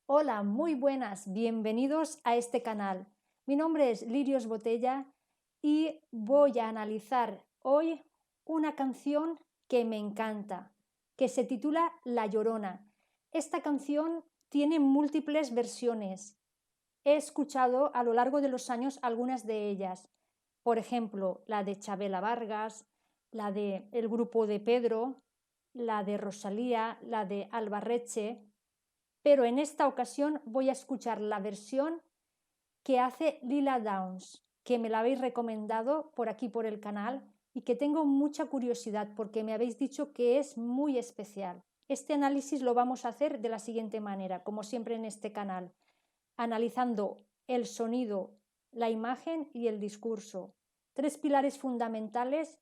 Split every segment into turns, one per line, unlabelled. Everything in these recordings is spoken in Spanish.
Hola, muy buenas, bienvenidos a este canal. Mi nombre es Lirios Botella y voy a analizar hoy una canción que me encanta, que se titula La Llorona. Esta canción tiene múltiples versiones. He escuchado a lo largo de los años algunas de ellas. Por ejemplo, la de Chabela Vargas, la de El Grupo de Pedro, la de Rosalía, la de Alba Reche, pero en esta ocasión voy a escuchar la versión que hace Lila Downs, que me la habéis recomendado por aquí por el canal y que tengo mucha curiosidad porque me habéis dicho que es muy especial. Este análisis lo vamos a hacer de la siguiente manera, como siempre en este canal, analizando el sonido, la imagen y el discurso. Tres pilares fundamentales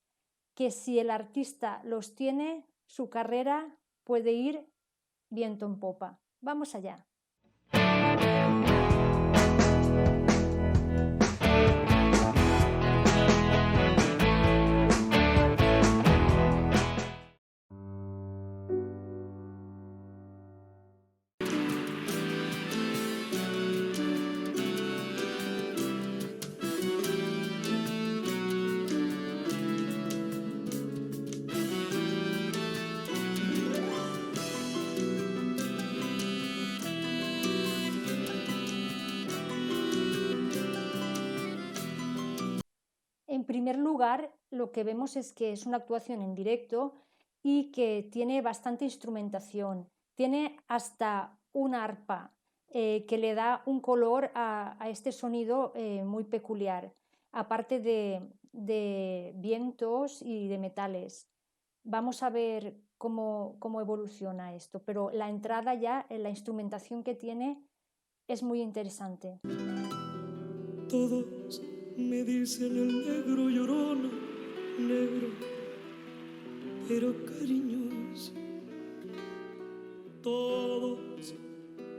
que si el artista los tiene, su carrera puede ir viento en popa. Vamos allá. En primer lugar, lo que vemos es que es una actuación en directo y que tiene bastante instrumentación. Tiene hasta una arpa que le da un color a este sonido muy peculiar, aparte de vientos y de metales. Vamos a ver cómo evoluciona esto, pero la entrada ya, la instrumentación que tiene es muy interesante.
Todos me dicen el negro llorona, negro, pero cariñoso. Todos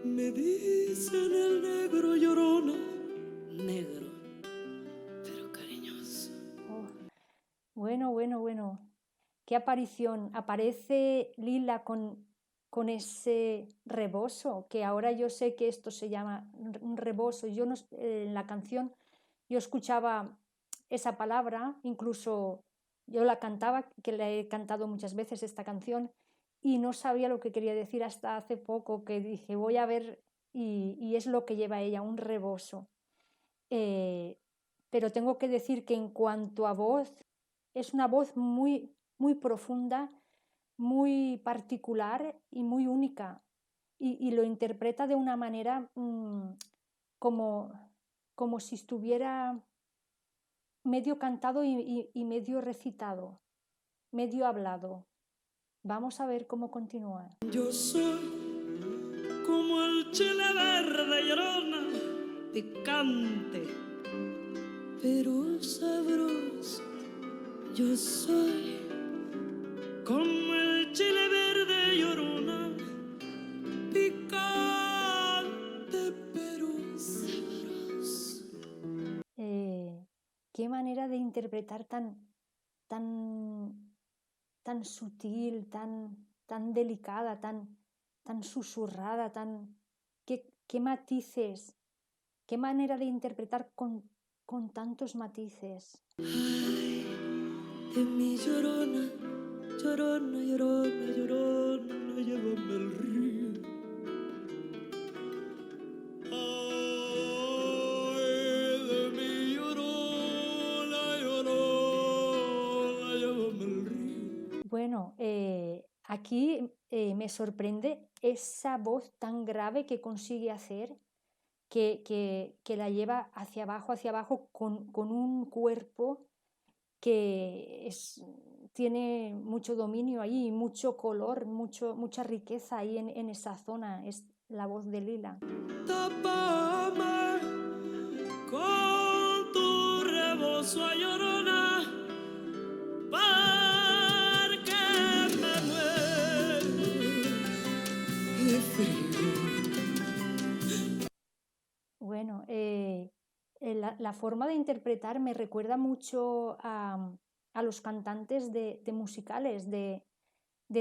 me dicen el negro llorona, negro, pero cariñoso.
Oh, bueno. Qué aparición. Aparece Lila con ese reboso, que ahora yo sé que esto se llama un reboso. Yo no, en la canción yo escuchaba esa palabra, incluso yo la cantaba, que la he cantado muchas veces esta canción, y no sabía lo que quería decir hasta hace poco, que dije, voy a ver, y es lo que lleva ella, un reboso. Eh, pero tengo que decir que en cuanto a voz, es una voz muy profunda, muy particular y muy única. Y lo interpreta de una manera como, como si estuviera medio cantado y medio recitado, medio hablado. Vamos a ver cómo continúa.
Yo soy como el chile verde llorona, picante, pero sabroso. Yo soy como el chile verde llorona, picante, pero sabroso.
Qué manera de interpretar tan, tan sutil, tan delicada, tan susurrada, qué matices, qué manera de interpretar con tantos matices.
Ay, de mi llorona, llorona, llorona, llorona, llévame al río. Ay, de mi llorona, llorona, llévame al río.
Bueno, aquí me sorprende esa voz tan grave que consigue hacer, que la lleva hacia abajo con un cuerpo que tiene mucho dominio ahí, mucho color, mucha riqueza ahí en esa zona, es la voz de Lila.
Tápame con tu rebozo, llorona, porque me muero de frío.
Bueno, la forma de interpretar me recuerda mucho a los cantantes de musicales, de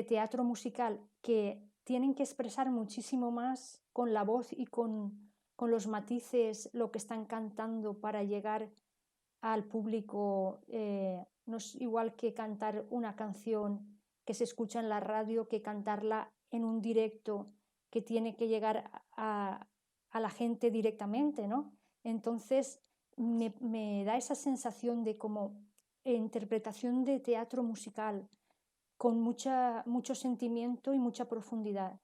teatro musical, que tienen que expresar muchísimo más con la voz y con los matices lo que están cantando para llegar al público. No es igual que cantar una canción que se escucha en la radio que cantarla en un directo que tiene que llegar a la gente directamente, ¿no? Entonces me da esa sensación de como interpretación de teatro musical con mucho sentimiento y mucha profundidad.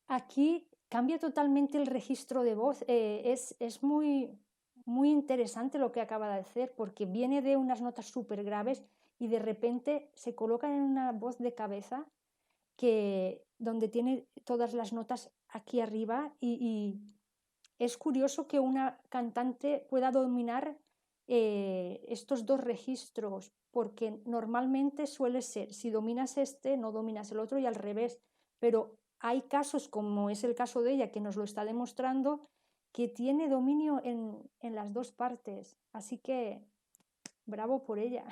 Aquí cambia totalmente el registro de voz. Es muy interesante lo que acaba de hacer porque viene de unas notas súper graves y de repente se coloca en una voz de cabeza donde tiene todas las notas aquí arriba y es curioso que una cantante pueda dominar estos dos registros porque normalmente suele ser, si dominas este, no dominas el otro y al revés, pero hay casos, como es el caso de ella, que nos lo está demostrando, que tiene dominio en las dos partes. Así que bravo por ella.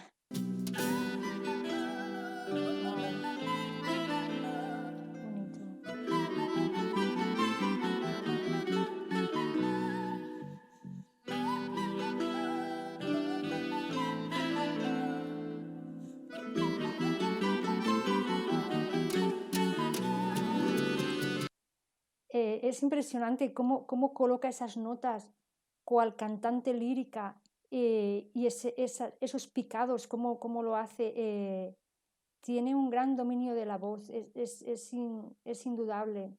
Es impresionante cómo coloca esas notas cual cantante lírica y esos picados, cómo lo hace. Tiene un gran dominio de la voz, es indudable.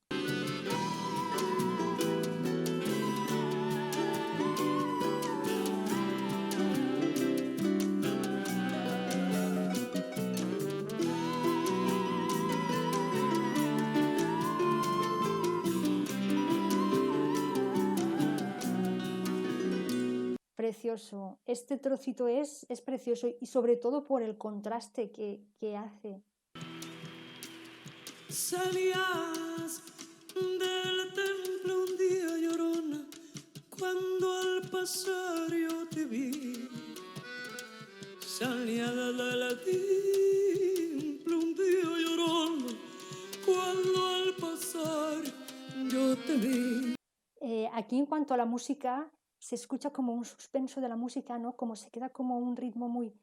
Precioso. Este trocito es precioso y sobre todo por el contraste que hace.
Salías del templo un día, llorona, cuando al pasar yo te vi. Salía del templo un día, llorona, cuando al pasar yo te vi.
Aquí en cuanto a la música, se escucha como un suspenso de la música, ¿no? Como se queda como un ritmo muy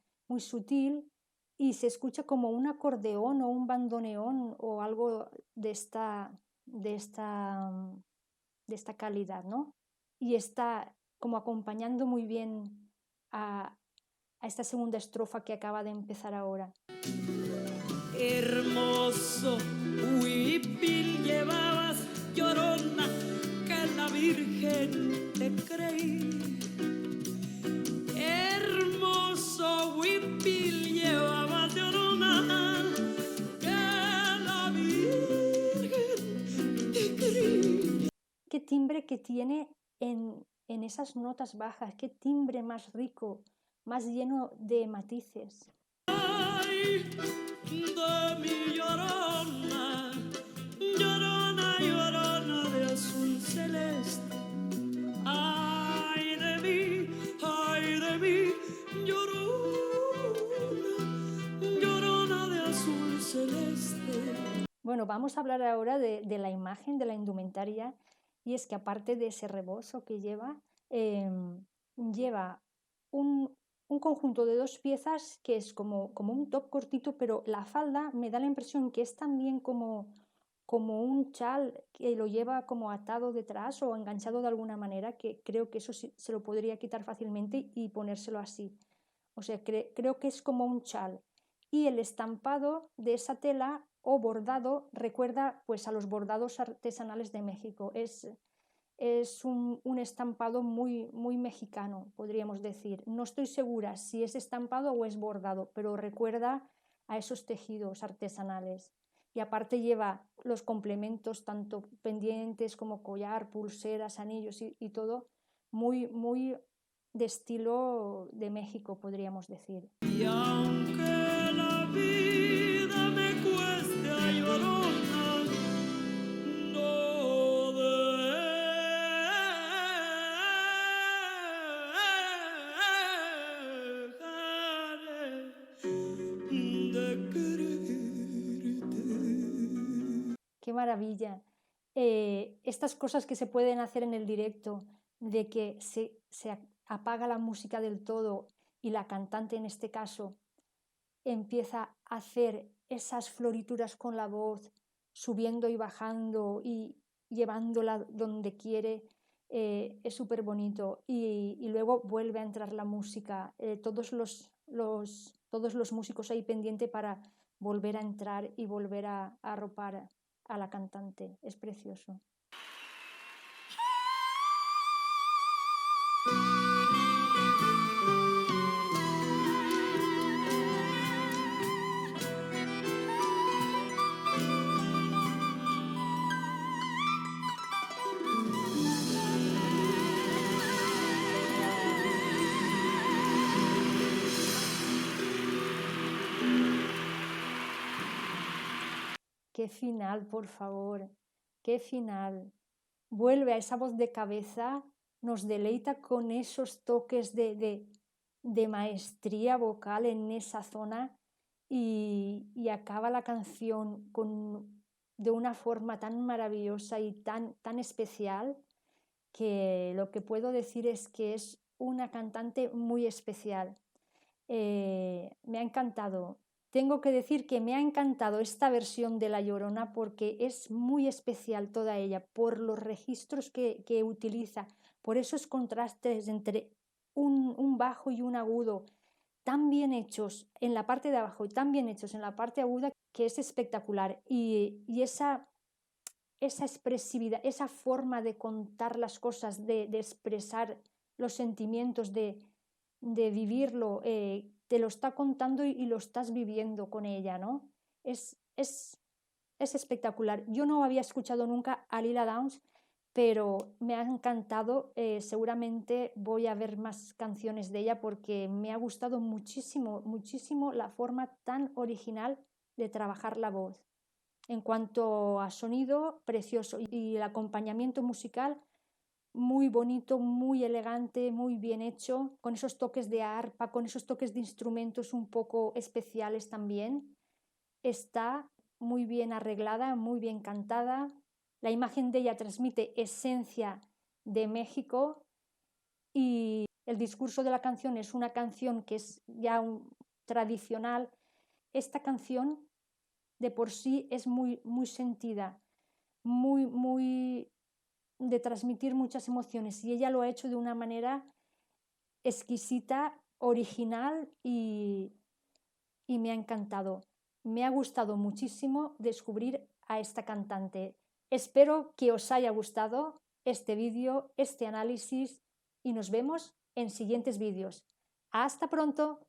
sutil y se escucha como un acordeón o un bandoneón o algo de esta calidad, ¿no? Y está como acompañando muy bien a esta segunda estrofa que acaba de empezar ahora.
Hermoso huipil llevabas, llorona, que la Virgen te creí. Hermoso huipil llevabas, llorona, que la Virgen te creí.
Qué timbre que tiene en esas notas bajas, qué timbre más rico, más lleno de matices.
Ay, de mi llorona, llorona, llorona de azul celeste. Ay de mí, llorona, llorona de azul celeste.
Bueno, vamos a hablar ahora de la imagen, de la indumentaria, y es que aparte de ese rebozo que lleva, lleva un conjunto de dos piezas que es como un top cortito, pero la falda me da la impresión que es también como un chal que lo lleva como atado detrás o enganchado de alguna manera, que creo que eso sí, se lo podría quitar fácilmente y ponérselo así. O sea, creo que es como un chal. Y el estampado de esa tela o bordado recuerda pues a los bordados artesanales de México. Es un estampado muy mexicano, podríamos decir. No estoy segura si es estampado o es bordado, pero recuerda a esos tejidos artesanales. Y aparte lleva los complementos, tanto pendientes como collar, pulseras, anillos y todo, muy de estilo de México, podríamos decir.
Y aunque la vida me cueste a llorona, no dejaré de quererte.
¡Qué maravilla! Estas cosas que se pueden hacer en el directo, de que se apaga la música del todo y la cantante en este caso empieza a hacer esas florituras con la voz, subiendo y bajando y llevándola donde quiere, es súper bonito. Y luego vuelve a entrar la música, todos los músicos ahí pendiente para volver a entrar y volver a arropar a la cantante. Es precioso. ¡Qué final, por favor! ¡Qué final! Vuelve a esa voz de cabeza, nos deleita con esos toques de maestría vocal en esa zona y acaba la canción de una forma tan maravillosa y tan especial que lo que puedo decir es que es una cantante muy especial. Me ha encantado. Tengo que decir que me ha encantado esta versión de La Llorona porque es muy especial toda ella, por los registros que utiliza, por esos contrastes entre un bajo y un agudo tan bien hechos en la parte de abajo y tan bien hechos en la parte aguda que es espectacular. Y esa expresividad, esa forma de contar las cosas, de expresar los sentimientos, de vivirlo, te lo está contando y lo estás viviendo con ella, ¿no? Es espectacular. Yo no había escuchado nunca a Lila Downs, pero me ha encantado. Seguramente voy a ver más canciones de ella porque me ha gustado muchísimo, muchísimo la forma tan original de trabajar la voz. En cuanto a sonido, precioso. Y el acompañamiento musical, muy bonito, muy elegante, muy bien hecho, con esos toques de arpa, con esos toques de instrumentos un poco especiales también. Está muy bien arreglada, muy bien cantada. La imagen de ella transmite esencia de México y el discurso de la canción es una canción que es ya tradicional. Esta canción de por sí es muy, muy sentida, muy de transmitir muchas emociones y ella lo ha hecho de una manera exquisita, original y me ha encantado. Me ha gustado muchísimo descubrir a esta cantante. Espero que os haya gustado este vídeo, este análisis y nos vemos en siguientes vídeos. ¡Hasta pronto!